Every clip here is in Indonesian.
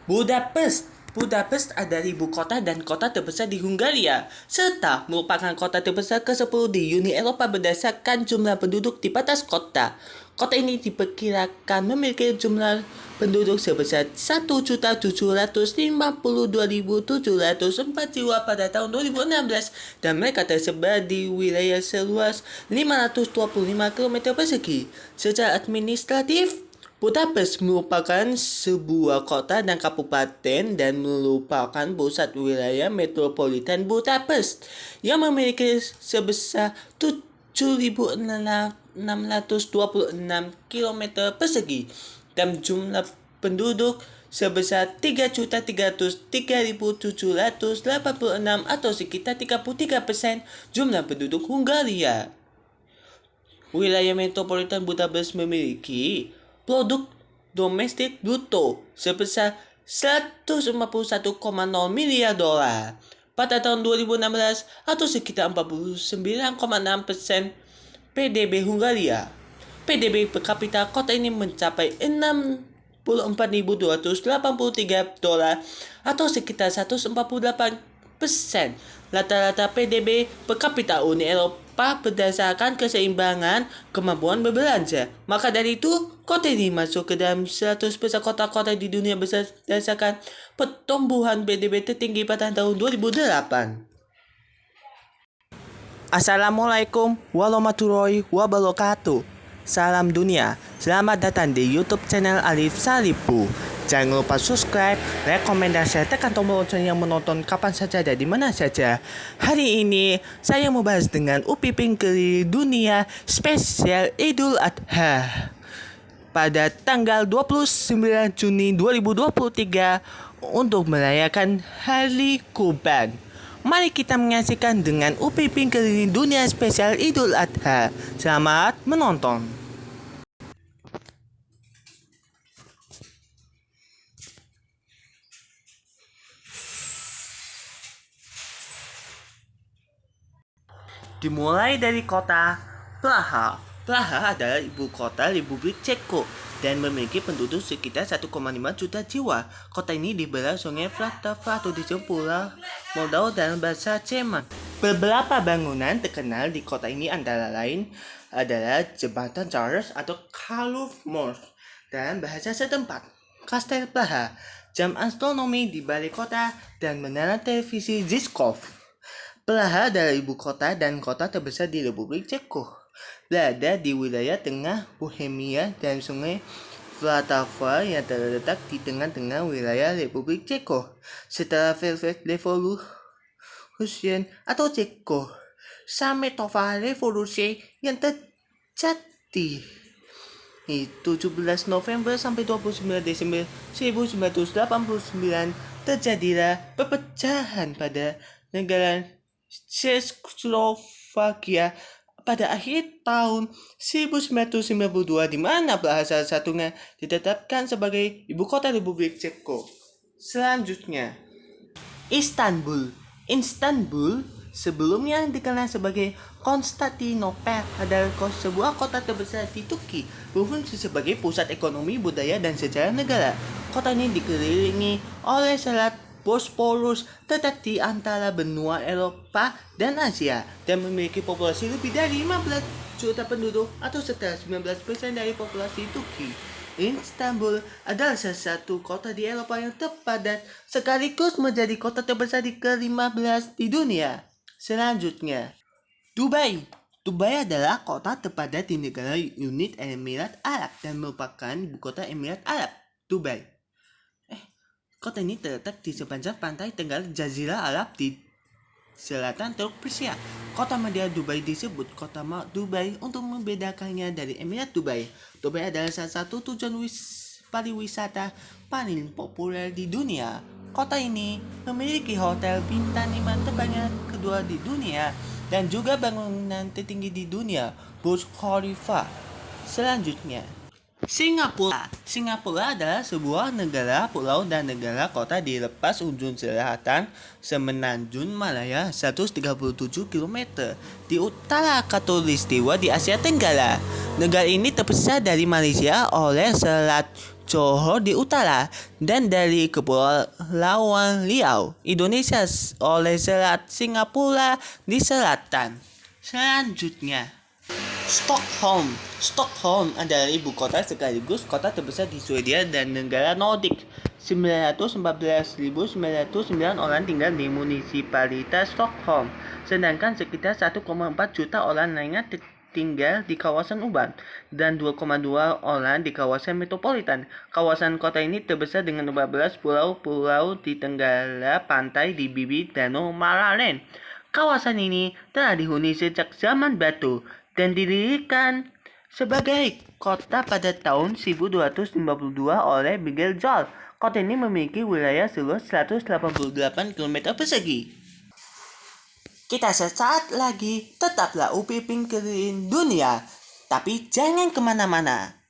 Budapest. Budapest adalah ibu kota dan kota terbesar di Hungaria, serta merupakan kota terbesar ke-10 di Uni Eropa berdasarkan jumlah penduduk di batas kota. Kota ini diperkirakan memiliki jumlah penduduk sebesar 1.752.704 jiwa pada tahun 2016 dan mereka tersebar di wilayah seluas 525 km persegi. Secara administratif, Budapest merupakan sebuah kota dan kabupaten dan merupakan pusat wilayah metropolitan Budapest yang memiliki sebesar 7.626 km persegi dan jumlah penduduk sebesar 3.303.786 atau sekitar 33% jumlah penduduk Hungaria. Wilayah metropolitan Budapest memiliki produk domestik bruto sebesar 141,0 miliar dolar pada tahun 2016 atau sekitar 49,6% PDB Hungaria. PDB per kapita kota ini mencapai 64.283 dolar atau sekitar 148% rata-rata PDB per kapita Uni Eropa berdasarkan keseimbangan kemampuan berbelanja. Maka dari itu, kota ini masuk ke dalam 100 besar kota-kota di dunia berdasarkan pertumbuhan PDB tertinggi pada tahun 2008. Assalamualaikum warahmatullahi wabarakatuh. Salam dunia, selamat datang di YouTube channel Alif Salipu. Jangan lupa subscribe, rekomendasi, tekan tombol lonceng yang menonton kapan saja dan di mana saja. Hari ini saya mau bahas dengan Upipin Keliling Dunia spesial Idul Adha pada tanggal 29 Juni 2023 untuk merayakan Hari Kurban. Mari kita menyaksikan dengan Upipin Keliling Dunia spesial Idul Adha. Selamat menonton. Dimulai dari kota Praha. Praha adalah ibu kota Republik Ceko dan memiliki penduduk sekitar 1,5 juta jiwa. Kota ini dibelah sungai Vltava atau disebut pula Moldau dalam bahasa Jerman. Beberapa bangunan terkenal di kota ini antara lain adalah Jembatan Charles atau Karlov Most dalam bahasa setempat, Kastel Praha, jam astronomi di balik kota, dan menara televisi Žižkov. Praha adalah ibu kota dan kota terbesar di Republik Ceko. Berada di wilayah tengah Bohemia dan sungai Vltava yang terletak di tengah-tengah wilayah Republik Ceko. Setelah Velvet Revolution atau Ceko Sametová Revolution yang terjadi 17 November sampai 29 Desember 1989, terjadilah perpecahan pada negara Czechoslovakia pada akhir tahun 1992, di mana Praha salah satunya ditetapkan sebagai ibu kota Republik Ceko. Selanjutnya, Istanbul. Istanbul sebelumnya dikenal sebagai Konstantinopel adalah sebuah kota terbesar di Turki, berfungsi sebagai pusat ekonomi, budaya, dan sejarah negara. Kota ini dikelilingi oleh Selat Bosporus, terletak di antara benua Eropa dan Asia, dan memiliki populasi lebih dari 15 juta penduduk atau setara 19% dari populasi Turki. Istanbul adalah salah satu kota di Eropa yang terpadat, sekaligus menjadi kota terbesar di ke-15 di dunia. Selanjutnya, Dubai. Dubai adalah kota terpadat di negara Uni Emirat Arab dan merupakan ibu kota Emirat Arab, Dubai. Kota ini terletak di sepanjang pantai tenggara Jazirah Arab di selatan Teluk Persia. Kota media Dubai disebut Kota Dubai untuk membedakannya dari Emirat Dubai. Dubai adalah salah satu tujuan pariwisata paling populer di dunia. Kota ini memiliki hotel bintang 5 terbanyak kedua di dunia dan juga bangunan tertinggi di dunia, Burj Khalifa. Selanjutnya, Singapura. Singapura adalah sebuah negara pulau dan negara kota di lepas ujung selatan Semenanjung Malaya 137 km di utara Khatulistiwa di Asia Tenggara. Negara ini terpisah dari Malaysia oleh Selat Johor di utara, dan dari Kepulauan Riau, Indonesia oleh selat Singapura di selatan. Selanjutnya, Stockholm. Stockholm adalah ibu kota sekaligus kota terbesar di Swedia dan negara Nordik. 914.909 orang tinggal di munisipalitas Stockholm, sedangkan sekitar 1,4 juta orang lainnya tinggal di kawasan urban dan 2,2 orang di kawasan metropolitan. Kawasan kota ini terbesar dengan 14 pulau-pulau di tenggara pantai di bibir Danau Mälaren. Kawasan ini telah dihuni sejak zaman batu dan didirikan sebagai kota pada tahun 1252 oleh Miguel Jol. Kota ini memiliki wilayah seluas 188 km persegi. Kita sesaat lagi tetaplah Upi Pinkerin Dunia, tapi jangan kemana-mana.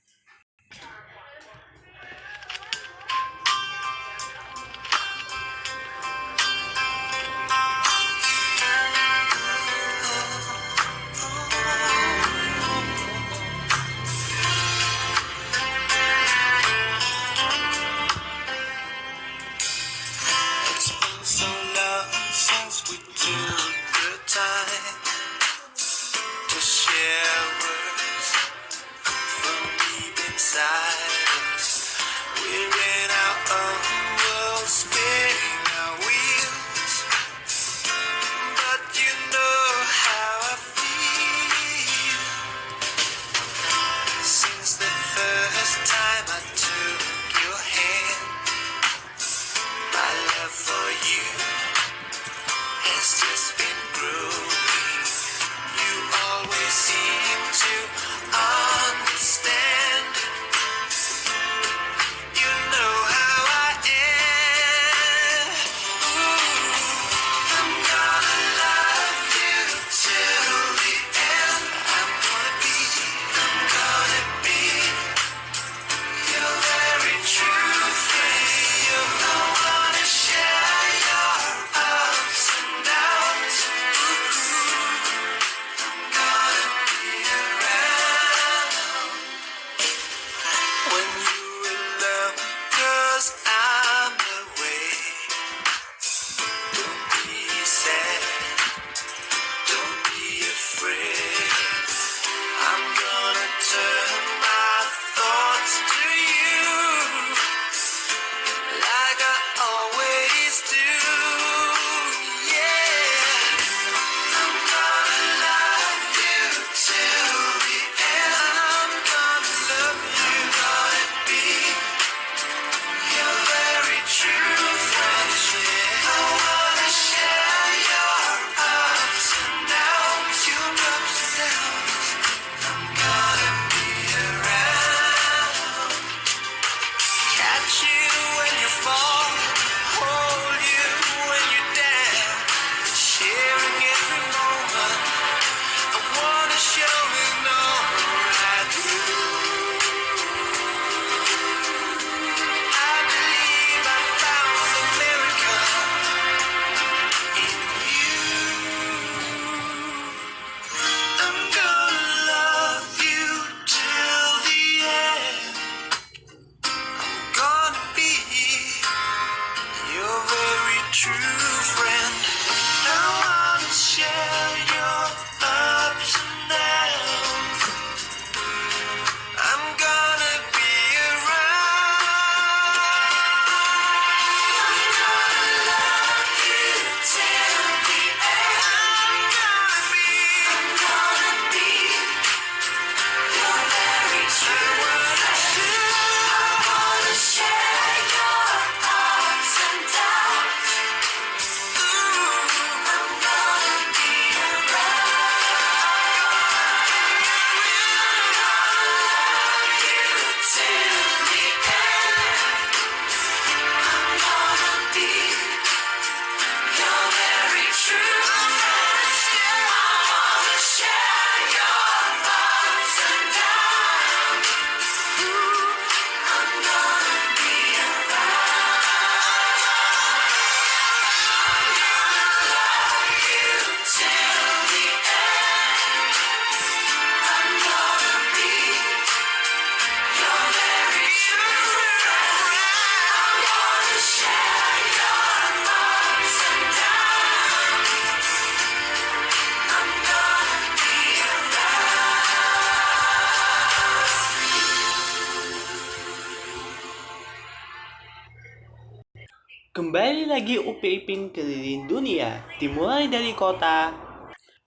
Kembali lagi Upin keliling dunia, dimulai dari kota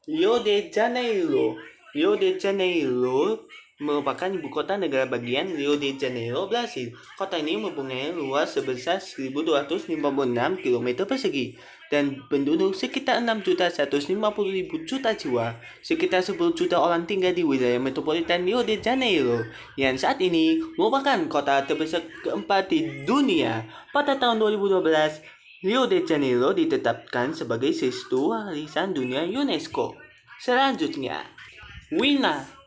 Rio de Janeiro. Rio de Janeiro merupakan ibu kota negara bagian Rio de Janeiro, Brasil. Kota ini mempunyai luas sebesar 1.256 km persegi dan penduduk sekitar 6.150.000 jiwa. Sekitar 10 juta orang tinggal di wilayah metropolitan Rio de Janeiro, yang saat ini merupakan kota terbesar keempat di dunia. Pada tahun 2012, Rio de Janeiro ditetapkan sebagai Situ Warisan Dunia UNESCO. Selanjutnya, Wina.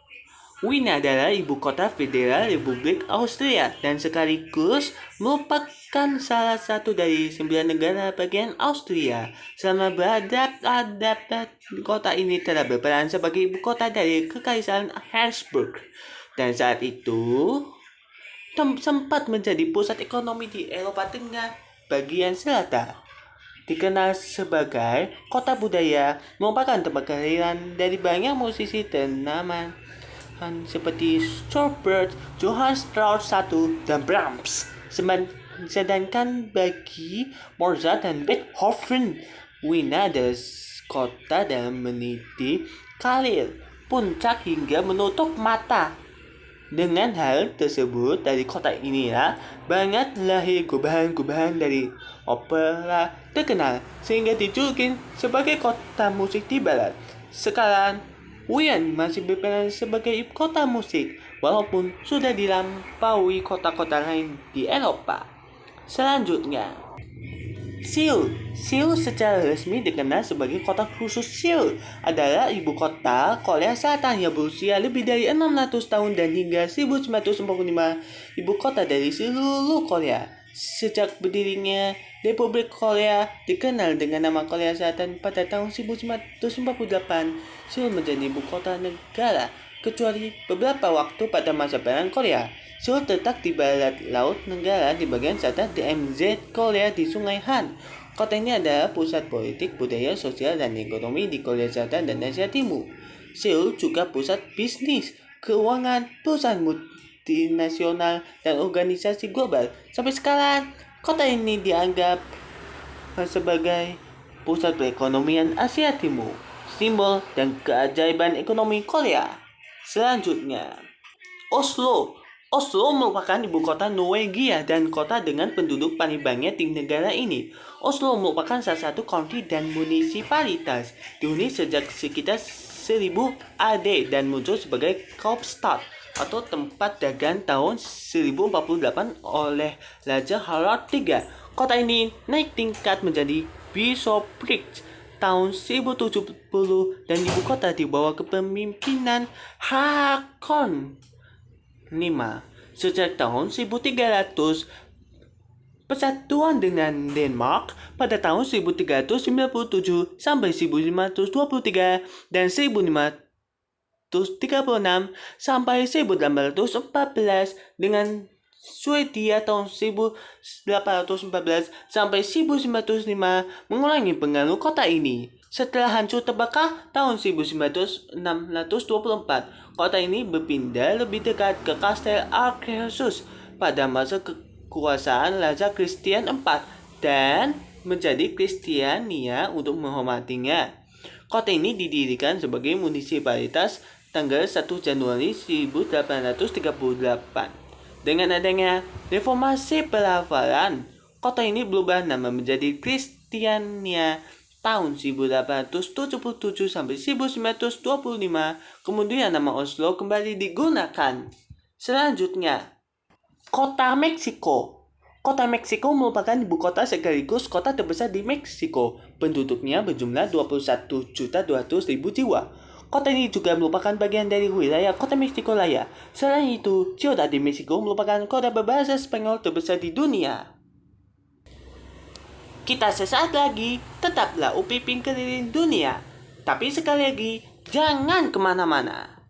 Wina adalah ibu kota federal Republik Austria dan sekaligus merupakan salah satu dari 9 negara bagian Austria. Selama beradab-adab, kota ini telah berperan sebagai ibu kota dari Kekaisaran Habsburg dan saat itu sempat menjadi pusat ekonomi di Eropa Tengah bagian selatan. Dikenal sebagai kota budaya, merupakan tempat kelahiran dari banyak musisi ternama seperti Schubert, Johann Strauss I, dan Brahms. Sedangkan bagi Mozart dan Beethoven, Wina adalah kota dalam meniti karir, puncak hingga menutup mata. Dengan hal tersebut, dari kota inilah banyak lahir gubahan-gubahan dari opera terkenal sehingga dijuluki sebagai kota musik di barat. Sekarang, Wien masih berperan sebagai ibu kota musik walaupun sudah dilampaui kota-kota lain di Eropa. Selanjutnya, Seoul. Seoul secara resmi dikenal sebagai kota khusus. Seoul adalah ibu kota Korea Selatan yang berusia lebih dari 600 tahun dan hingga 1945 ibu kota dari seluruh Korea. Sejak berdirinya Republik Korea dikenal dengan nama Korea Selatan pada tahun 1948, Seoul menjadi ibu kota negara kecuali beberapa waktu pada masa Perang Korea. Seoul terletak di barat laut negara di bagian selatan DMZ Korea di Sungai Han. Kota ini adalah pusat politik, budaya, sosial, dan ekonomi di Korea Selatan dan Asia Timur. Seoul juga pusat bisnis, keuangan, perusahaan multinasional, dan organisasi global. Sampai sekarang, kota ini dianggap sebagai pusat perekonomian Asia Timur, simbol dan keajaiban ekonomi Korea. Selanjutnya, Oslo. Oslo merupakan ibu kota Norwegia dan kota dengan penduduk paling banyak di negara ini. Oslo merupakan salah satu county dan munisipalitas dihuni sejak sekitar 1000 AD dan muncul sebagai Kaupstad atau tempat dagang tahun 1048 oleh Raja Harald III. Kota ini naik tingkat menjadi bishopric tahun 1070 dan ibu kota di bawah kepemimpinan Hakon 5. Sejak tahun 1300, persatuan dengan Denmark pada tahun 1397 sampai 1523 dan 1536 sampai 1814 dengan Swedia tahun 1814 sampai 1905 mengulangi pengaruh kota ini. Setelah hancur terbakar tahun 1924, kota ini berpindah lebih dekat ke Kastel Akershus pada masa kekuasaan Raja Christian IV dan menjadi Kristiania untuk menghormatinya. Kota ini didirikan sebagai munisipalitas tanggal 1 Januari 1838. Dengan adanya reformasi pelafalan, kota ini berubah nama menjadi Kristiania tahun 1877 sampai 1925, kemudian nama Oslo kembali digunakan. Selanjutnya, kota Meksiko. Kota Meksiko merupakan ibu kota sekaligus kota terbesar di Meksiko. Penduduknya berjumlah 21.200.000 jiwa. Kota ini juga merupakan bagian dari wilayah kota Meksiko Raya. Selain itu, Ciudad de Mexico merupakan kota berbahasa Spanyol terbesar di dunia. Kita sesaat lagi tetaplah Upin keliling dunia. Tapi sekali lagi, jangan kemana-mana.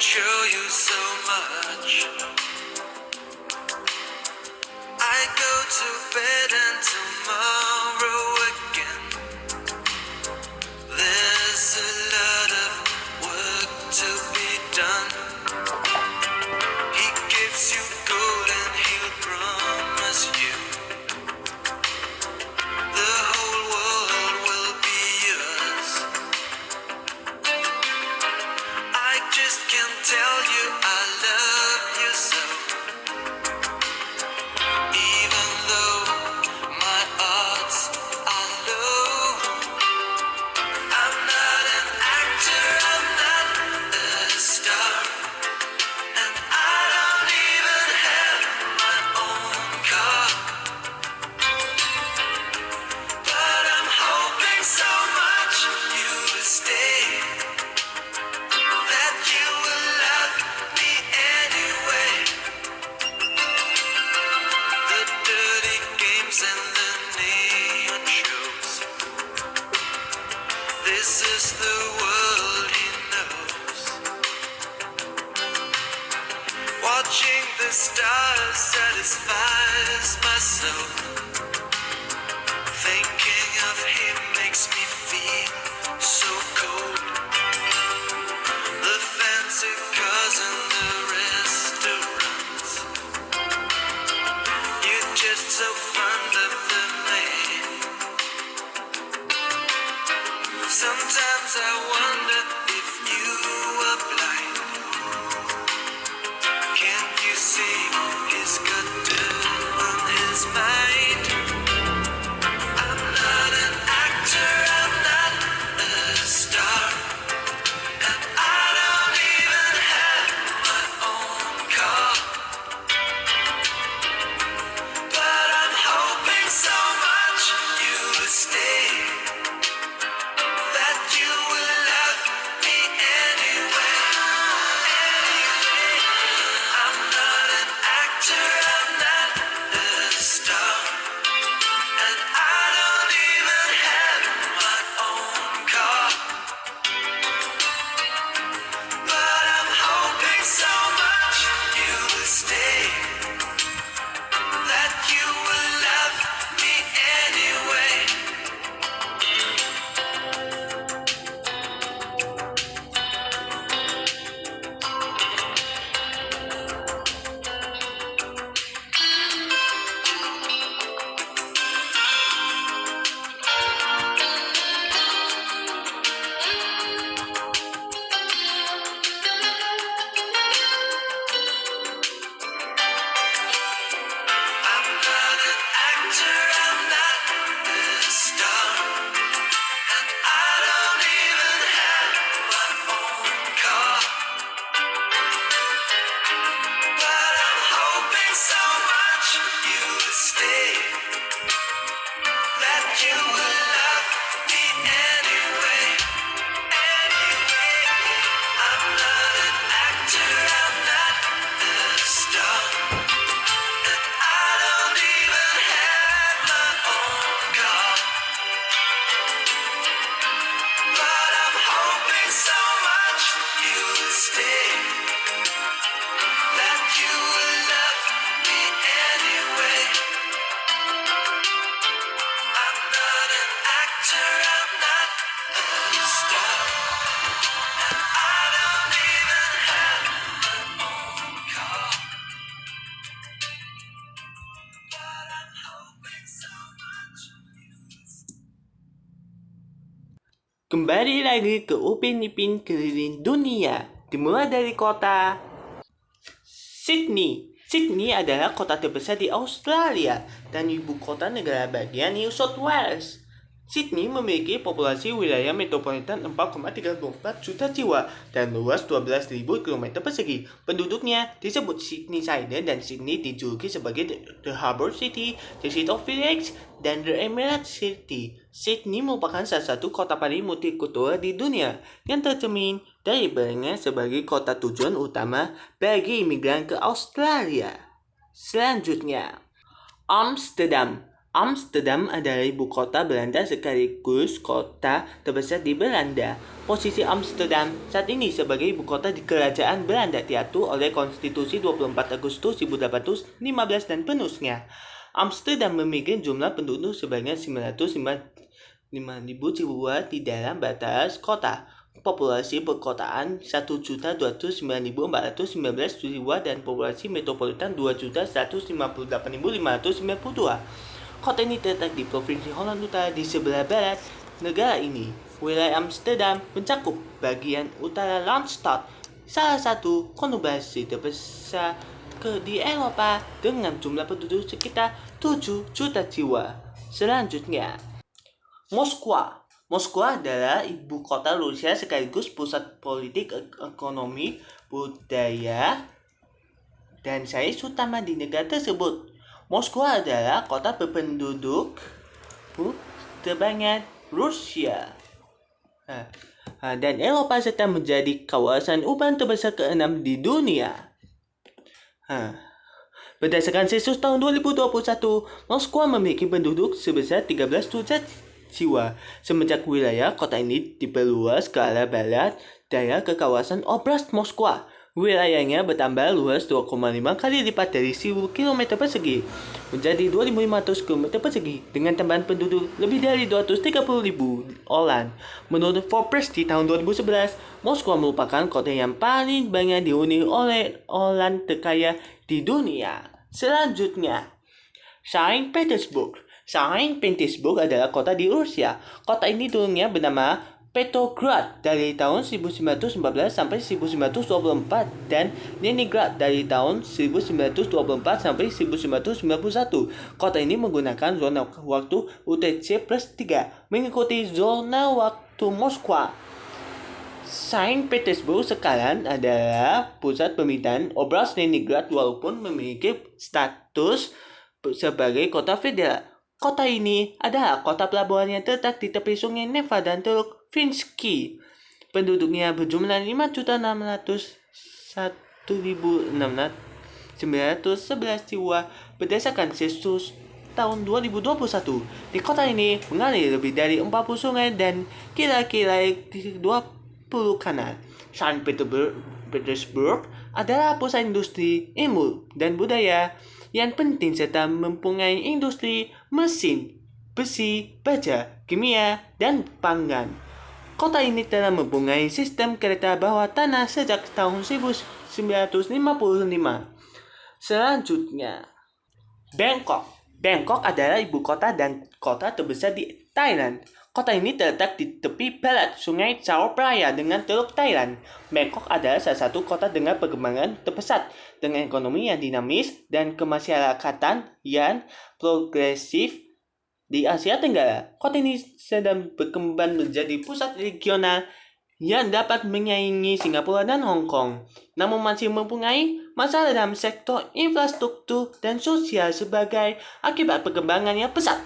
Show you so much. I go to bed and tomorrow again. There's a lot of work to be done. He gives you gold and he'll promise you the whole world will be yours. I just can't tell you I love you so. Even though my odds are low, I'm not an actor, I'm not a star, and I don't even have my own car. But I'm hoping so much you'll stay, that you will love me anyway. The dirty games and the neon shows, this is the world he knows. Watching the stars satisfies my soul. Thinking of him makes me feel so cold. The fancy cars and the restaurants, you're just so fond of the man. Sometimes I wonder if you are blind. Can't you see he's got dirt on his mind? I'm not an actor, I'm not a star, and I don't even have my own car. But I'm hoping so much you'll stay, that you will love me anyway. I'm not an actor, I'm not a star, and I don't even have my own car. But I'm hoping so much you'll stay, that you will love me anyway. I'm not an actor, I'm not a star, and I don't even have my own car. But I'm hoping so much you'll stay, that you will love me anyway. I'm not an actor, I'm not a star, and I don't even have my own car. But I'm hoping so much you'll stay, that you will love me anyway. I'm not an actor, I'm not a star, and I don't even have my own car. But I'm hoping so much you'll stay. Kembali lagi ke Upin Ipin Keliling Dunia. Dimulai dari kota Sydney. Sydney adalah kota terbesar di Australia dan ibu kota negara bagian New South Wales. Sydney memiliki populasi wilayah metropolitan 4,34 juta jiwa dan luas 12.000 km persegi. Penduduknya disebut Sydneysider dan Sydney dijuluki sebagai The Harbour City, The City of Village, dan The Emerald City. Sydney merupakan salah satu kota paling multikultural di dunia yang tercermin dari perannya sebagai kota tujuan utama bagi imigran ke Australia. Selanjutnya, Amsterdam. Amsterdam adalah ibu kota Belanda sekaligus kota terbesar di Belanda. Posisi Amsterdam saat ini sebagai ibu kota di Kerajaan Belanda diatur oleh Konstitusi 24 Agustus 1815 dan penulisnya. Amsterdam memiliki jumlah penduduk sebanyak 905.000 jiwa di dalam batas kota. Populasi perkotaan 1.209.419 jiwa dan populasi metropolitan 2.158.592. Kota ini terletak di Provinsi Holland Utara di sebelah barat negara ini. Wilayah Amsterdam mencakup bagian utara Randstad, salah satu konurbasi terbesar di Eropa dengan jumlah penduduk sekitar 7 juta jiwa. Selanjutnya, Moskwa. Moskwa adalah ibu kota Rusia sekaligus pusat politik, ekonomi, budaya, dan sains utama di negara tersebut. Moskwa adalah kota berpenduduk terbanyak Rusia dan Eropa serta menjadi kawasan urban terbesar ke-6 di dunia. Berdasarkan sensus tahun 2021, Moskwa memiliki penduduk sebesar 13 juta jiwa. Semenjak wilayah kota ini diperluas ke arah barat daya ke kawasan Oblast Moskwa. Wilayahnya bertambah luas 2,5 kali lipat dari 1000 km persegi menjadi 2.500 km persegi dengan tambahan penduduk lebih dari 230.000 orang. Menurut Forbes di tahun 2011, Moskwa merupakan kota yang paling banyak dihuni oleh orang terkaya di dunia. Selanjutnya, Saint Petersburg. Saint Petersburg adalah kota di Rusia. Kota ini dulunya bernama Petrograd dari tahun 1914 sampai 1924 dan Leningrad dari tahun 1924 sampai 1991. Kota ini menggunakan zona waktu UTC+3 mengikuti zona waktu Moskwa. Saint Petersburg sekarang adalah pusat pemerintahan Oblast Leningrad walaupun memiliki status sebagai kota federal. Kota ini adalah kota pelabuhan yang terletak di tepi sungai Neva dan Teluk Finsky. Penduduknya berjumlah 5.601.911 jiwa berdasarkan sensus tahun 2021. Di kota ini mengalir lebih dari 40 sungai dan kira-kira 20 kanal. Saint Petersburg adalah pusat industri, ilmu, dan budaya yang penting serta mempunyai industri mesin, besi, baja, kimia, dan pangan. Kota ini telah mempunyai sistem kereta bawah tanah sejak tahun 1955. Selanjutnya, Bangkok. Bangkok adalah ibu kota dan kota terbesar di Thailand. Kota ini terletak di tepi barat Sungai Chao Phraya dengan Teluk Thailand. Bangkok adalah salah satu kota dengan perkembangan terpesat dengan ekonomi yang dinamis dan kemasyarakatan yang progresif di Asia Tenggara. Kota ini sedang berkembang menjadi pusat regional yang dapat menyaingi Singapura dan Hong Kong, namun masih mempunyai masalah dalam sektor infrastruktur dan sosial sebagai akibat perkembangan yang pesat.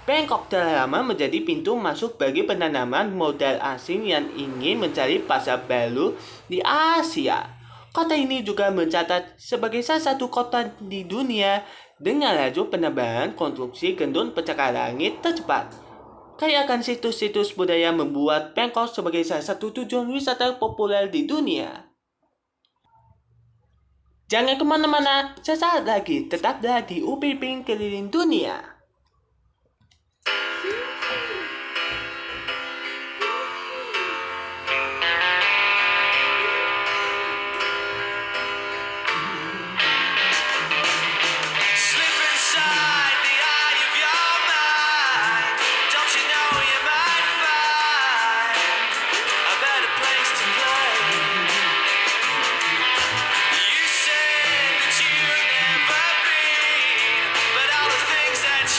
Bangkok telah lama menjadi pintu masuk bagi penanaman modal asing yang ingin mencari pasar baru di Asia. Kota ini juga mencatat sebagai salah satu kota di dunia dengan laju penambahan konstruksi gedung pencakar langit tercepat. Kayakan situs-situs budaya membuat Bangkok sebagai salah satu tujuan wisata populer di dunia. Jangan kemana-mana, sesaat lagi tetaplah di Upin Keliling Dunia. That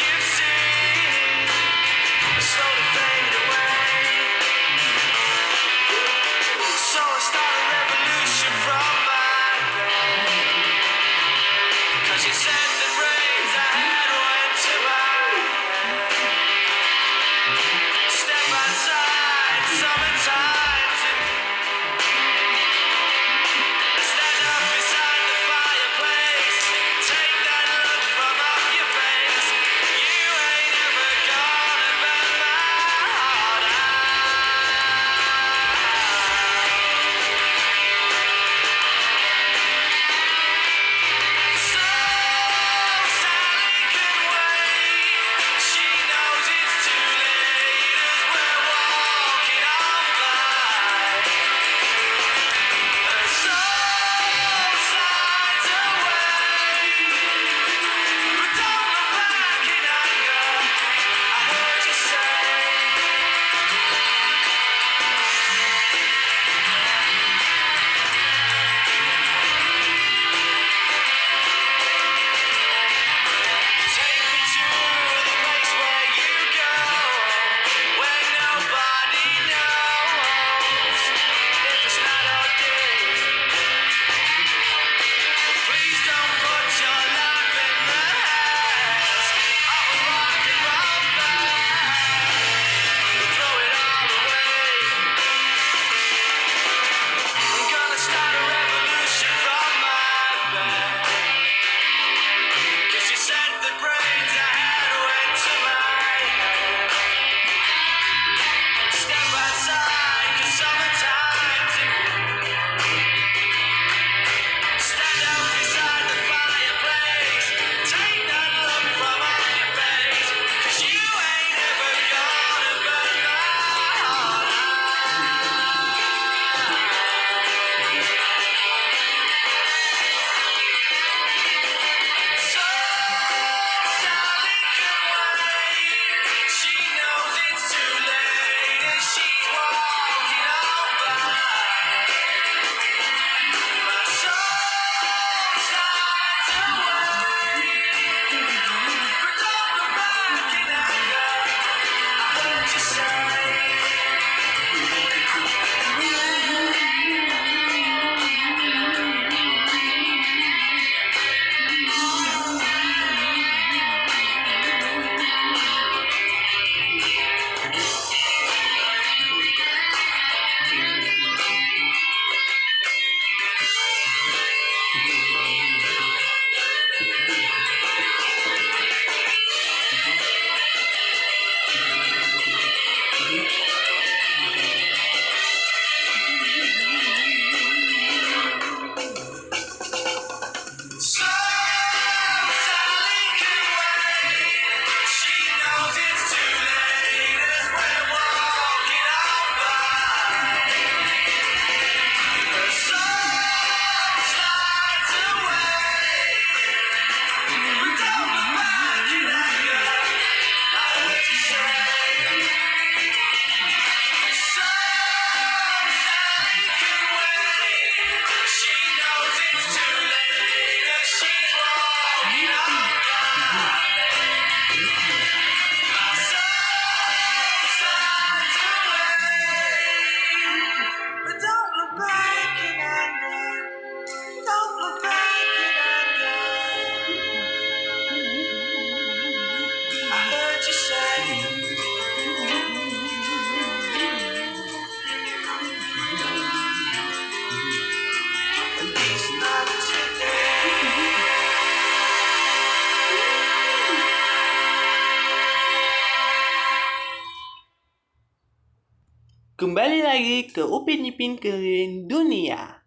Kembali lagi ke Upin Ipin keliling dunia.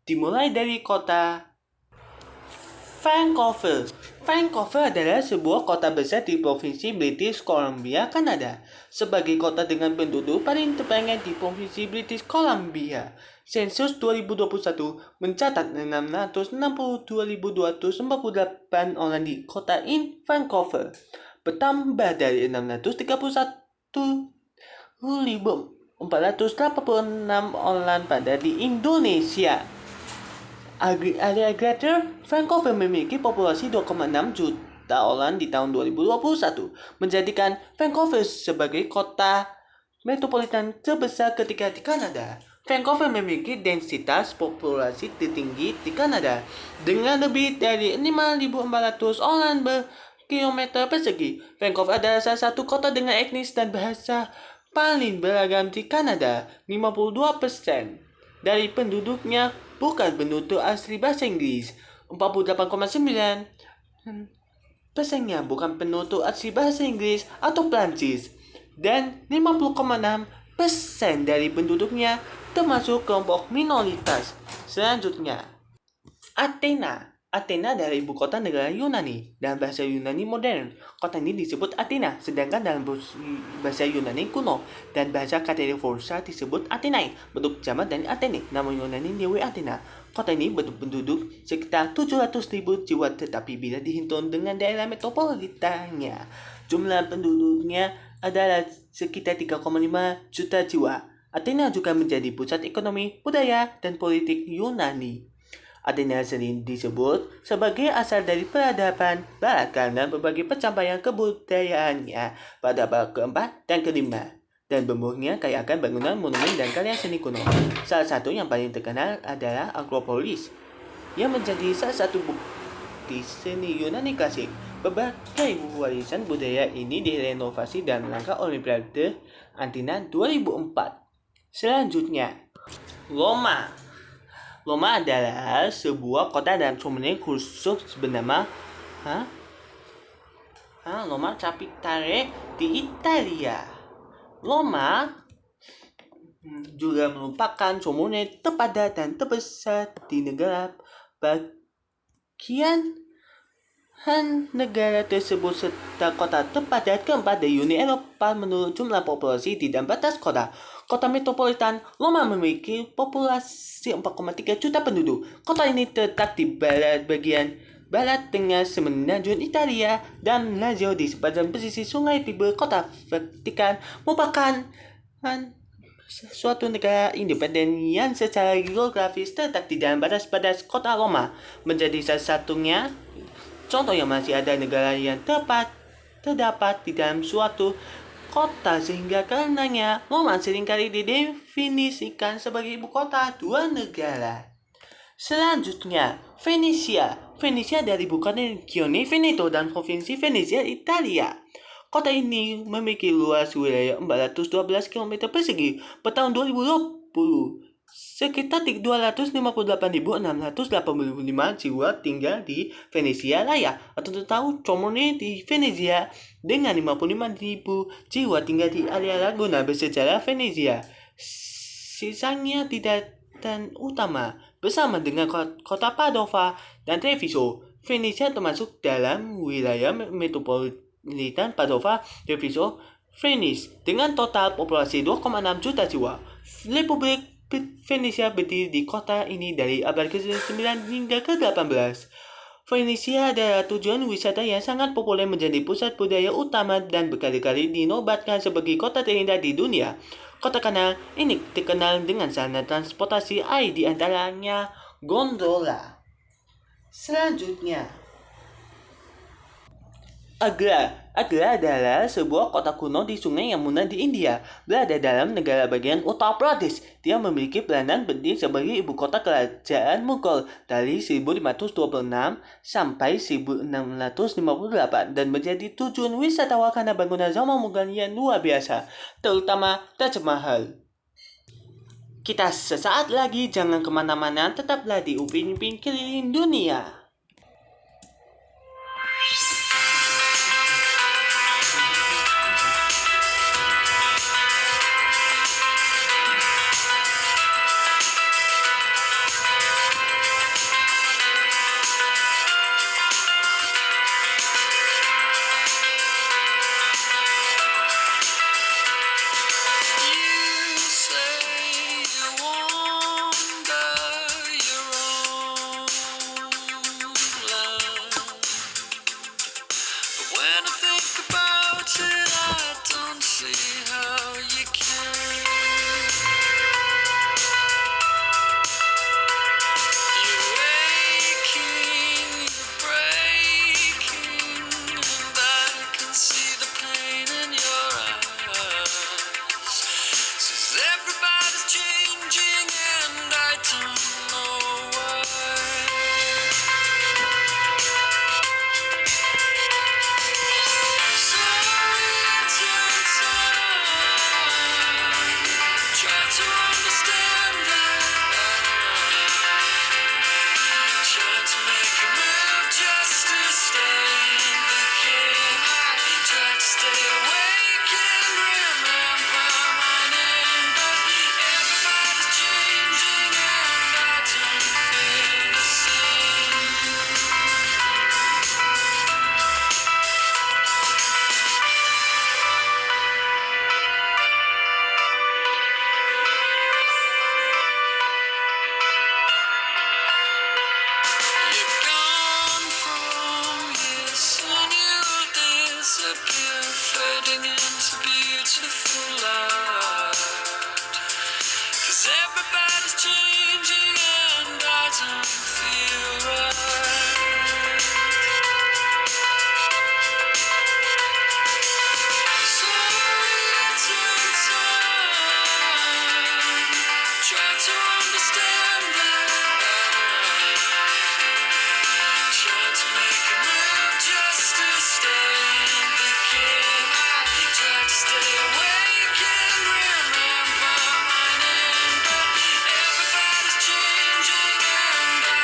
Dimulai dari kota Vancouver. Vancouver adalah sebuah kota besar di provinsi British Columbia, Kanada. Sebagai kota dengan penduduk paling terbanyak di provinsi British Columbia, sensus 2021 mencatat 662.248 orang di kota Vancouver, bertambah dari 631.486 orang pada di Indonesia. Area Greater Vancouver memiliki populasi 2,6 juta orang di tahun 2021, menjadikan Vancouver sebagai kota metropolitan terbesar ketiga di Kanada. Vancouver memiliki densitas populasi tertinggi di Kanada, dengan lebih dari 5.400 orang per kilometer persegi. Vancouver adalah salah satu kota dengan etnis dan bahasa paling beragam di Kanada. 52% dari penduduknya bukan penduduk asli bahasa Inggris. 48,9% bukan penduduk asli bahasa Inggris atau Prancis. Dan 50,6% dari penduduknya termasuk kelompok minoritas. Selanjutnya, Athena. Athena adalah ibu kota negara Yunani dan bahasa Yunani modern. Kota ini disebut Athena, sedangkan dalam bahasa Yunani kuno dan bahasa Katalephosa disebut Athenae, bentuk jamak dari Athene, nama Yunani Dewi Athena. Kota ini berpenduduk sekitar 700.000 jiwa, tetapi bila dihitung dengan daerah metropolitannya, jumlah penduduknya adalah sekitar 3,5 juta jiwa. Athena juga menjadi pusat ekonomi, budaya, dan politik Yunani. Athena sering disebut sebagai asal dari peradaban Barat karena berbagai pencapaian kebudayaannya pada abad keempat dan kelima, dan bumbunya kaya akan bangunan, monumen, dan karya seni kuno. Salah satu yang paling terkenal adalah Akropolis, yang menjadi salah satu bukti seni Yunani klasik. Berbagai warisan budaya ini direnovasi dan rangka Olimpiade Athena 2004. Selanjutnya, Roma. Roma adalah sebuah kota dan komunitas khusus bernama Roma Capitale di Italia. Roma juga merupakan komunitas terpadat dan terbesar di negara bagian negara tersebut serta kota terpadat keempat di Uni Eropa menurut jumlah populasi dan batas kota. Kota metropolitan Roma memiliki populasi 4,3 juta penduduk. Kota ini terletak di bagian barat tengah semenanjung Italia dan Lazio di sepanjang pesisir sungai Tiber. Kota Vatikan merupakan suatu negara independen yang secara geografis terletak di dalam batas-batas kota Roma, menjadi salah satunya contoh yang masih ada negara yang terdapat di dalam suatu kota, sehingga karenanya Roma seringkali didefinisikan sebagai ibu kota dua negara. Selanjutnya, Venesia. Venesia dari ibu kota Regione Veneto dan Provinsi Venezia, Italia. Kota ini memiliki luas wilayah 412 km persegi per tahun 2020. Sekitar 258.685 jiwa tinggal di Venezia Raya. Atau tahu Comune di Venezia dengan 55.000 jiwa tinggal di area Laguna bersejarah Venezia. Sisanya di daratan utama bersama dengan kota Padova dan Treviso. Venezia termasuk dalam wilayah metropolitan Padova, Treviso, Venice dengan total populasi 2,6 juta jiwa. Republik Venesia berdiri di kota ini dari abad ke-9 hingga ke-18. Venesia adalah tujuan wisata yang sangat populer, menjadi pusat budaya utama dan berkali-kali dinobatkan sebagai kota terindah di dunia. Kota kanal ini terkenal dengan sarana transportasi air, di antaranya gondola. Selanjutnya, Agra. Agra adalah sebuah kota kuno di Sungai Yamuna di India, berada dalam negara bagian Uttar Pradesh. Dia memiliki peranan penting sebagai ibu kota kerajaan Mughal dari 1526 sampai 1658 dan menjadi tujuan wisatawan karena bangunan zaman Mughal yang luar biasa, terutama Taj Mahal. Kita sesaat lagi, jangan kemana-mana, tetaplah di Upin Ipin Keliling Dunia. You say you wander your own land, but when I think about it, I don't see how you can. You're aching, you're breaking, and I can see the pain in your eyes. Says everybody's changing, and I don't know why. So in time, try to understand that. Try to make a move just to stay in the game. I try to stay awake and remember my name, but everybody's changing and I don't feel the same. You're gone from here, soon you'll disappear, fading into beautiful light. 'Cause everybody's changing and I don't feel right. So in time, try to understand that. Try to make a move just to stay in the game. I try to stay awake and remember my name, but everybody's changing and I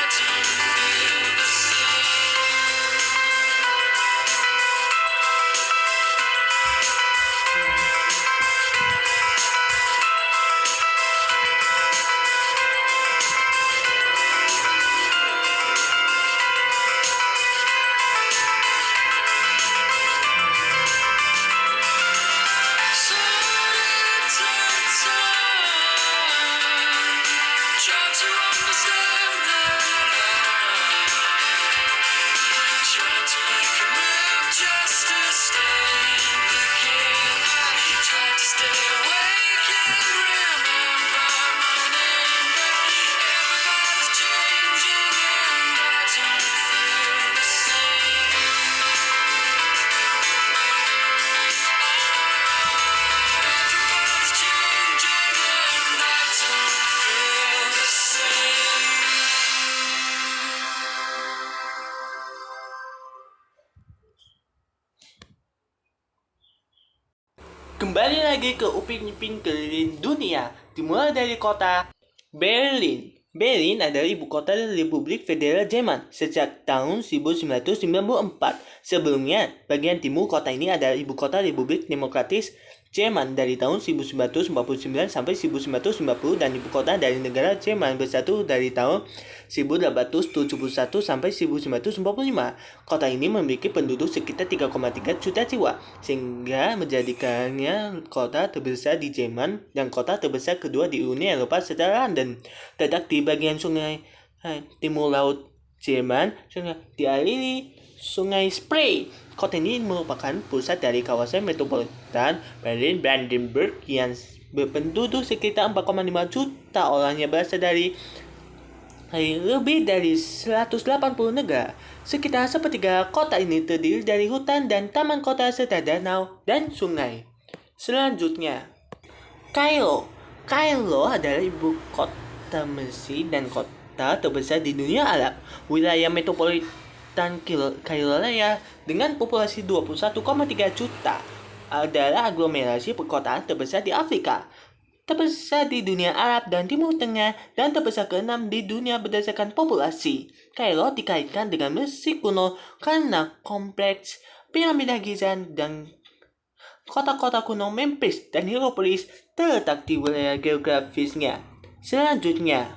Kembali lagi ke upin-ipin keliling dunia, dimulai dari kota Berlin. Berlin adalah ibu kota Republik Federal Jerman sejak tahun 1994. Sebelumnya, bagian timur kota ini adalah ibu kota Republik Demokratis Jerman dari tahun 1949 sampai 1950 dan ibu kota dari negara Jerman Bersatu dari tahun 1871 sampai 1945. Kota ini memiliki penduduk sekitar 3,3 juta jiwa, sehingga menjadikannya kota terbesar di Jerman dan kota terbesar kedua di Uni Eropa setelah London. Terletak di bagian sungai timur laut Jerman, dialiri Sungai Spree. Kota ini merupakan pusat dari kawasan metropolitan Berlin-Brandenburg yang berpenduduk sekitar 4,5 juta orang yang berasal dari lebih dari 180 negara. Sekitar sepertiga kota ini terdiri dari hutan dan taman kota serta danau dan sungai. Selanjutnya, Kairo. Kairo adalah ibu kota Mesir dan kota terbesar di dunia Arab. Wilayah metropolitan Kairo Raya dengan populasi 21,3 juta adalah aglomerasi perkotaan terbesar di Afrika, terbesar di dunia Arab dan Timur Tengah, dan terbesar ke-6 di dunia berdasarkan populasi. Kairo dikaitkan dengan Mesir kuno karena kompleks piramida Giza dan kota-kota kuno Memphis dan Hieropolis terletak di wilayah geografisnya. Selanjutnya,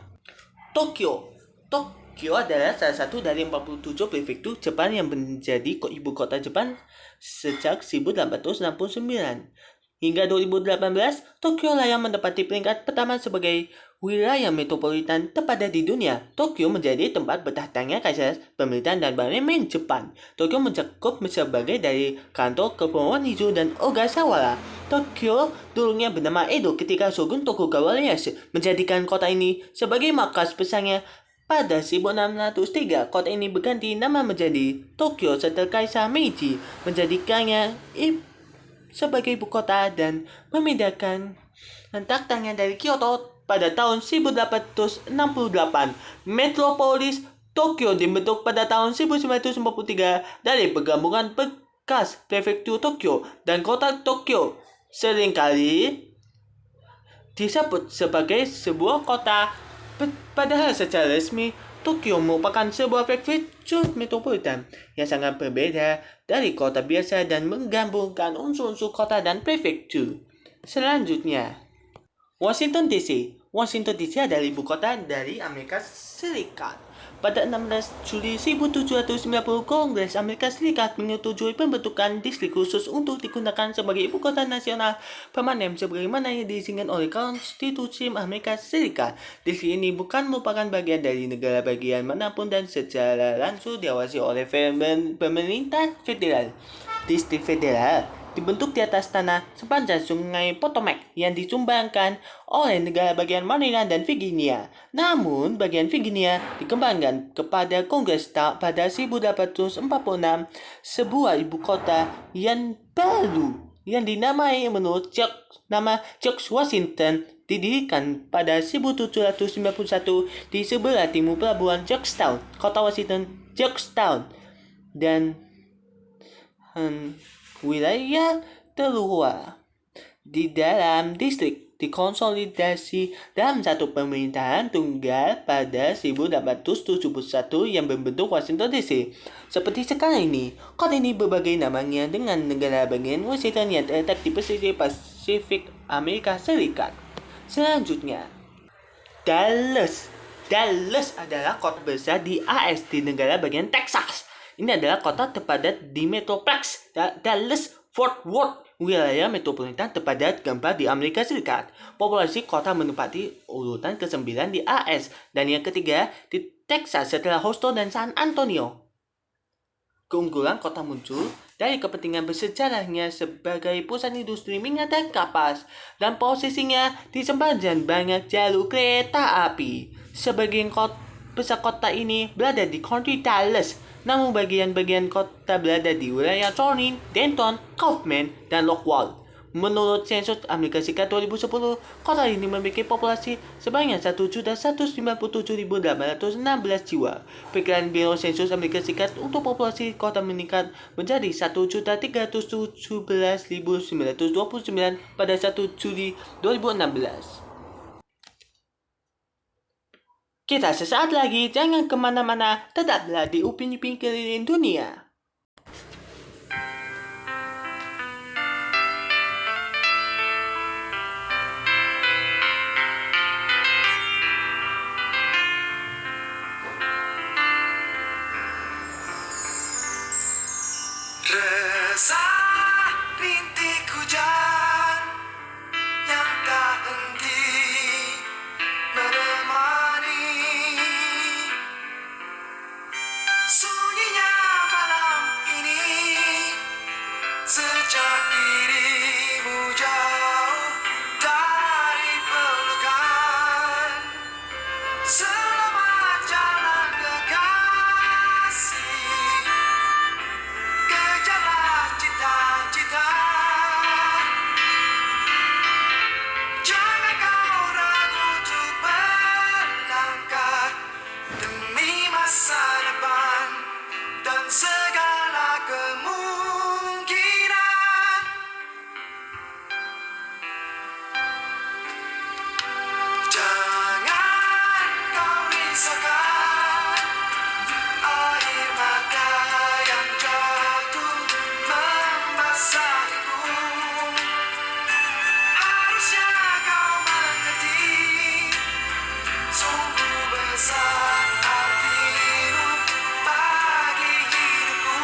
Tokyo. Tokyo adalah salah satu dari 47 prefektur Jepan yang menjadi ibu kota Jepan sejak 1869. Hingga 2018, Tokyo layak menempati peringkat pertama sebagai wilayah metropolitan terpadat di dunia. Tokyo menjadi tempat bertahtanya kaisar, pemerintahan, dan parlemen Jepan. Tokyo mencakup sebagai dari kantor Kepulauan Hiju dan Ogasawara. Tokyo dulunya bernama Edo ketika Shogun Tokugawa Ieyasu menjadikan kota ini sebagai markas besarnya. Pada 1603, kota ini berganti nama menjadi Tokyo setelah Kaisar Meiji menjadikannya sebagai ibu kota dan memindahkan takhtannya dari Kyoto pada tahun 1868. Metropolis Tokyo dibentuk pada tahun 1943 dari penggabungan bekas prefektur Tokyo dan kota Tokyo. Seringkali disebut sebagai sebuah kota, padahal secara resmi Tokyo merupakan sebuah prefektur metropolitan yang sangat berbeda dari kota biasa dan menggabungkan unsur-unsur kota dan prefektur. Selanjutnya, Washington DC. Washington DC adalah ibu kota dari Amerika Serikat. Pada 16 Juli 1790, Kongres Amerika Serikat menyetujui pembentukan distrik khusus untuk digunakan sebagai ibu kota nasional permanen sebagaimana yang diizinkan oleh Konstitusi Amerika Serikat. Distrik ini bukan merupakan bagian dari negara bagian manapun dan secara langsung diawasi oleh pemerintah federal. Distrik federal dibentuk di atas tanah sepanjang sungai Potomac yang disumbangkan oleh negara bagian Maryland dan Virginia. Namun, bagian Virginia dikembangkan kepada Kongres pada 1846. Sebuah ibu kota yang baru yang dinamai menurut nama George Washington didirikan pada 1791 di sebelah timur pelabuhan Georgetown, kota Washington, Georgetown, dan wilayah terluar di dalam distrik dikonsolidasi dalam satu pemerintahan tunggal pada 1871 yang membentuk Washington DC. Seperti sekarang ini, kota ini berbagai namanya dengan negara bagian Washington yang terletak di pesisir Pasifik Amerika Serikat. Selanjutnya, Dallas. Dallas adalah kota besar di AS di negara bagian Texas. Ini adalah kota terpadat di Metroplex Dallas-Fort Worth, wilayah metropolitan terpadat keempat di Amerika Serikat. Populasi kota menempati urutan ke-9 di AS dan yang ketiga di Texas setelah Houston dan San Antonio. Keunggulan kota muncul dari kepentingan bersejarahnya sebagai pusat industri minyak dan kapas dan posisinya di sepanjang banyak jalur kereta api. Sebagian besar kota ini berada di County Dallas, namun bagian-bagian kota berada di wilayah Torrin, Denton, Kaufman, dan Rockwall. Menurut sensus Amerika Serikat 2010, kota ini memiliki populasi sebanyak 1.197.816 jiwa. Perkiraan Biro Sensus Amerika Serikat untuk populasi kota meningkat menjadi 1.317.929 pada 1 Juli 2016. Kita sesaat lagi, jangan kemana-mana, tetaplah di Upin Ipin Keliling Dunia. Resah rintik hujan yang tak henti menemani sunyinya malam ini sejak dirimu jauh dari pelukan. Selamat jalan kekasih, kejarlah cita-cita. Jangan kau ragu untuk melangkah demi masa depan dan segala kemungkinan. Jangan kau risaukan air mata yang jatuh membasahiku. Harusnya kau mengerti, sungguh besar artimu bagi hidupku.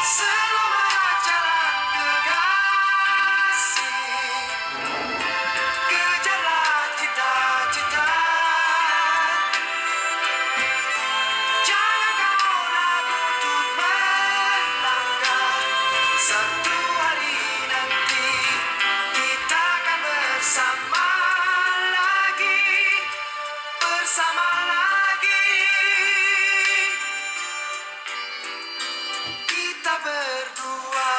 Selamat jalan kekasih, kejarlah cita-cita. Jangan kau ragu untuk melangkah. Satu hari nanti kita akan bersama lagi, bersama lagi. Kita berdua.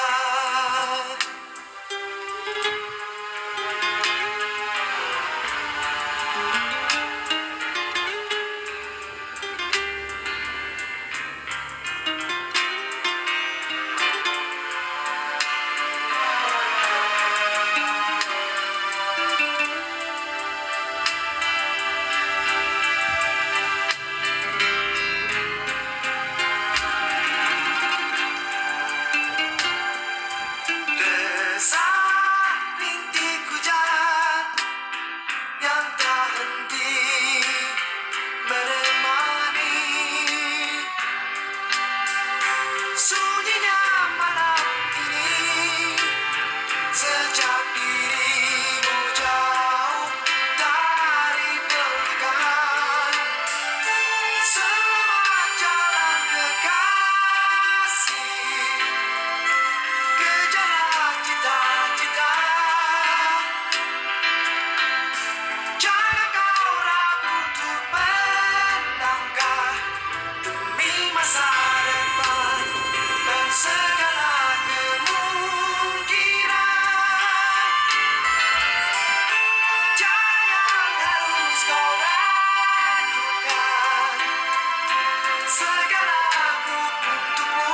Resah rintik hujan yang tak henti menemani sunyinya malam ini sejak dirimu jauh dari pelukan. Selamat jalan kekasih, kejarlah cita-cita. Jangan kau ragu untuk melangkah demi masa depan dan segala kemungkinan. Jangan harus kau ragukan, segalaku untukmu.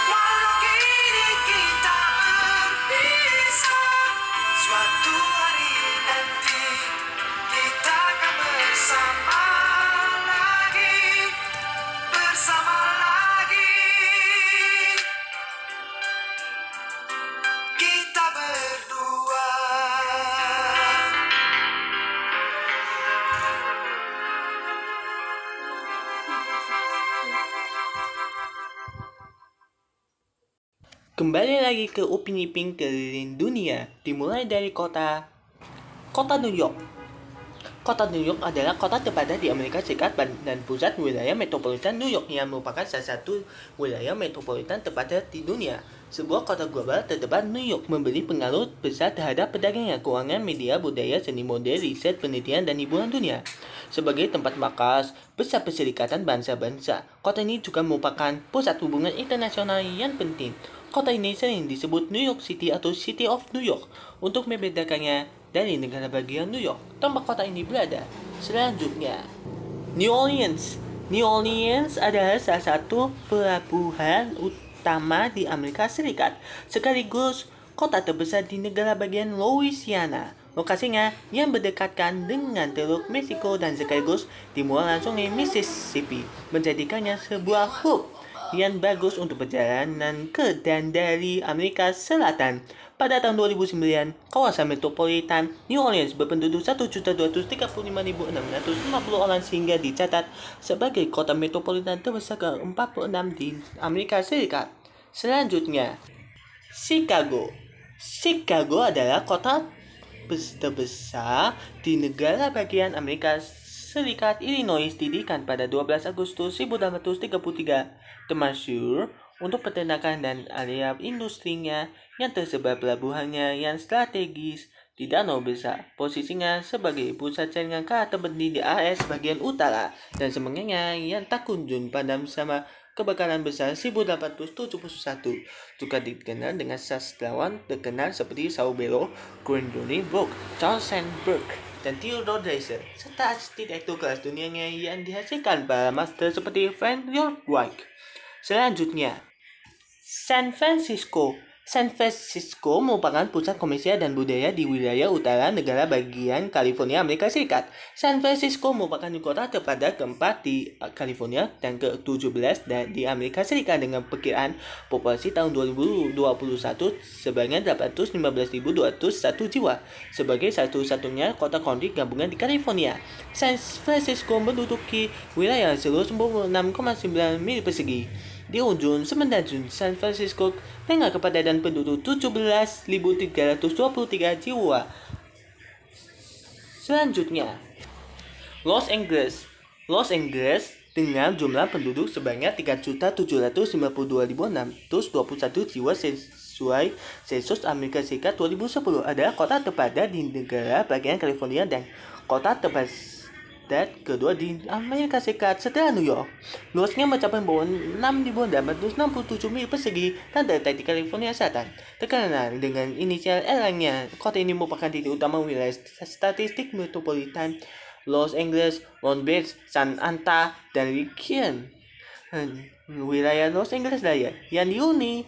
Walau kini kita berpisah, suatu hari nanti kita akan bersama lagi, bersama lagi. Kita berdua. Kembali lagi ke Upin Ipin Keliling Dunia, dimulai dari kota New York. Kota New York adalah kota terpadat di Amerika Serikat dan pusat wilayah metropolitan New York yang merupakan salah satu wilayah metropolitan terpadat di dunia. Sebuah kota global terdapat New York memberi pengaruh besar terhadap perdagangan, keuangan, media, budaya, seni mode, riset, penelitian, dan hiburan dunia. Sebagai tempat markas besar Perserikatan Bangsa-Bangsa, kota ini juga merupakan pusat hubungan internasional yang penting. Kota ini sering disebut New York City atau City of New York untuk membedakannya dari negara bagian New York, tempat kota ini berada. Selanjutnya, New Orleans. New Orleans adalah salah satu pelabuhan utama di Amerika Serikat, sekaligus kota terbesar di negara bagian Louisiana. Lokasinya yang berdekatan dengan Teluk Meksiko dan sekaligus di muara sungai Mississippi, menjadikannya sebuah hub yang bagus untuk perjalanan ke dan dari Amerika Selatan. Pada tahun 2009, kawasan metropolitan New Orleans berpenduduk 1.235.650 orang sehingga dicatat sebagai kota metropolitan terbesar ke-46 di Amerika Serikat. Selanjutnya, Chicago. Chicago adalah kota terbesar di negara bagian Amerika Serikat Illinois, didirikan pada 12 Agustus 1833. Termasyhur untuk peternakan dan area industrinya yang tersebar pelabuhannya yang strategis di Danau Besar. Posisinya sebagai pusat jaringan KA terpenting di AS bagian utara dan semangatnya yang tak kunjung padam sama kebakaran besar 1871. Juga dikenal dengan sastrawan terkenal seperti Saubero, Gwendolyn Brooke, Charles Sandburg, dan Theodore Dreiser, serta arsitektur kelas dunianya yang dihasilkan para master seperti Frank Lloyd Wright. Selanjutnya, San Francisco. San Francisco merupakan pusat komersial dan budaya di wilayah utara negara bagian California, Amerika Serikat. San Francisco merupakan kota terpadat keempat di California dan ke-17 di Amerika Serikat dengan perkiraan populasi tahun 2021 sebanyak 815.201 jiwa. Sebagai satu-satunya kota county gabungan di California, San Francisco menduduki wilayah seluas 96,9 mil persegi. Di ujung semenanjung San Francisco dengan kepadatan penduduk 17.323 jiwa. Selanjutnya, Los Angeles. Los Angeles dengan jumlah penduduk sebanyak 3.752.621 jiwa sesuai sensus Amerika Serikat 2010 adalah kota terpadat di negara bagian California dan kota terpadat kedua di Amerika Serikat setelah New York. Luasnya mencapai 6.867 mil persegi dan terletak di California Selatan. Terkenal dengan inisial L-nya, kota ini merupakan titik utama wilayah statistik metropolitan Los Angeles, Long Beach, San Anta, dan Riverside. Wilayah Los Angeles Raya yang dihuni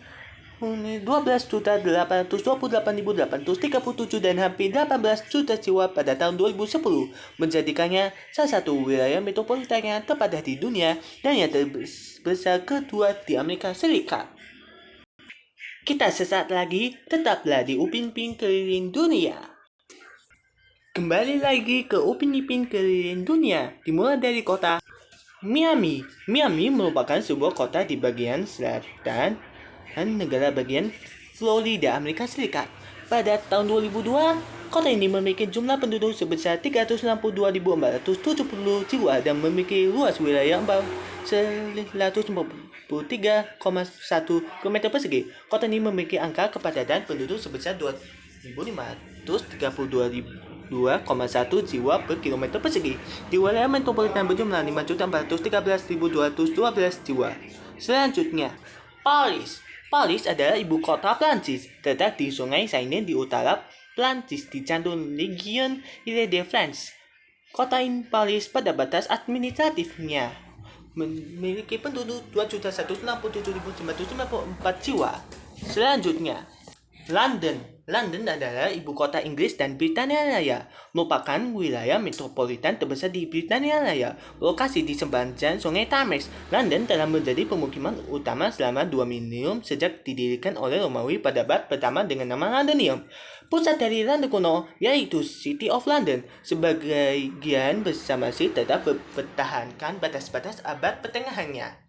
12.828.837 dan hampir 18 juta jiwa pada tahun 2010 menjadikannya salah satu wilayah metropolitan yang terpadat di dunia dan yang terbesar kedua di Amerika Serikat. Kita sesaat lagi tetaplah di Upin Ipin Keliling Dunia. Kembali lagi ke Upin Ipin Keliling Dunia, dimulai dari kota Miami. Miami merupakan sebuah kota di bagian selatan dan negara bagian Florida, Amerika Serikat. Pada tahun 2002, kota ini memiliki jumlah penduduk sebesar 362.470 jiwa dan memiliki luas wilayah 153,1 km persegi. Kota ini memiliki angka kepadatan penduduk sebesar 2.532.1 jiwa per kilometer persegi. Di wilayah metropolitan berjumlah 5.413.212 jiwa. Selanjutnya, Paris. Paris adalah ibu kota Prancis, terletak di Sungai Seine di utara Prancis di jantung region Ile-de-France. Kota Paris pada batas administratifnya memiliki penduduk 2.167.994 jiwa. Selanjutnya, London. London adalah ibu kota Inggris dan Britania Raya, merupakan wilayah metropolitan terbesar di Britania Raya. Lokasi di sepanjang Sungai Thames, London telah menjadi pemukiman utama selama 2 milenium sejak didirikan oleh Romawi pada abad pertama dengan nama Londinium. Pusat dari London kuno, yaitu City of London, sebagian besar masih tetap mempertahankan batas-batas abad pertengahannya.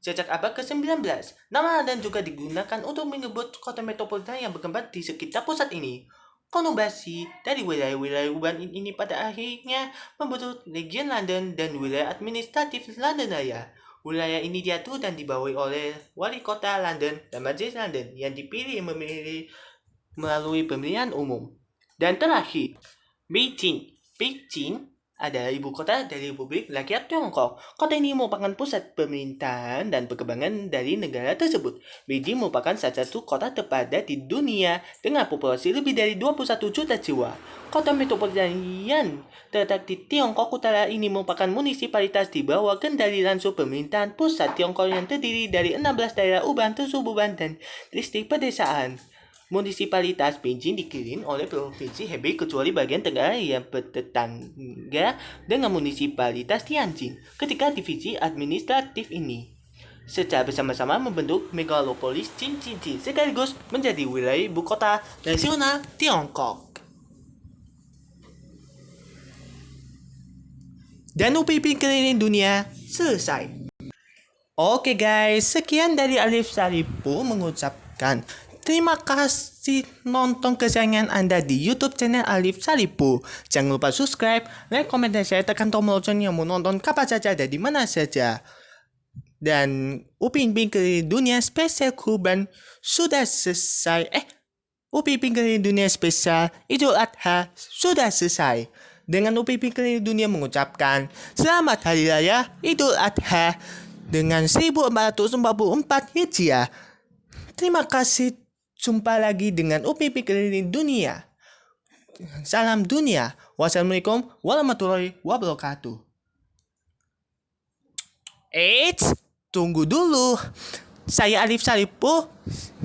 Sejak abad ke-19, nama London juga digunakan untuk menyebut kota metropolitan yang berkembang di sekitar pusat ini. Konumbasi dari wilayah-wilayah uban ini pada akhirnya membentuk Region London dan wilayah administratif London Raya. Wilayah ini diatur dan dibawahi oleh Wali Kota London dan Majelis London yang dipilih melalui pemilihan umum. Dan terakhir, Beijing. Beijing adalah ibu kota dari Republik Rakyat Tiongkok. Kota ini merupakan pusat pemerintahan dan perkembangan dari negara tersebut. Beijing merupakan salah satu kota terpadat di dunia dengan populasi lebih dari 21 juta jiwa. Kota metropolitan yang terletak di Tiongkok Utara ini merupakan munisipalitas di bawah kendali langsung pemerintahan pusat Tiongkok yang terdiri dari 16 daerah urban, tersuburban, dan distrik pedesaan. Munisipalitas Beijing dikelilingi oleh Provinsi Hebei kecuali bagian tenggara yang bertetangga dengan Munisipalitas Tianjin. Ketika divisi administratif ini secara bersama-sama membentuk megalopolis Tianjin sekaligus menjadi wilayah ibu kota nasional Tiongkok. Dan UPI keliling dunia selesai. Oke guys, sekian dari Alif Saripu mengucapkan terima kasih nonton kesayangan Anda di YouTube channel Alif Saripu. Jangan lupa subscribe, like, komen, dan share. Tekan tombol lonceng yang mau nonton kapan saja dan di mana saja. Dan Upin Ipin keliling dunia spesial kurban sudah selesai. Upin Ipin keliling dunia spesial Idul Adha sudah selesai. Dengan Upin Ipin keliling dunia mengucapkan Selamat Hari Raya Idul Adha dengan 1444 Hijriah. Terima kasih. Jumpa lagi dengan Upin Ipin keliling dunia. Salam dunia. Wassalamualaikum warahmatullahi wabarakatuh. Eits, tunggu dulu. Saya Alif Saripu.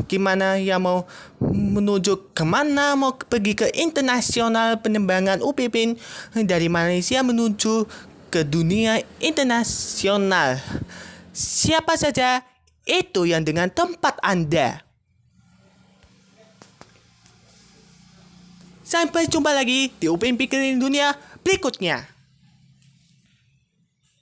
Gimana ya mau menuju kemana? Mau pergi ke internasional penerbangan Upin Ipin dari Malaysia menuju ke dunia internasional. Siapa saja itu yang dengan tempat Anda. Sampai jumpa lagi di Upin Ipin keliling dunia berikutnya.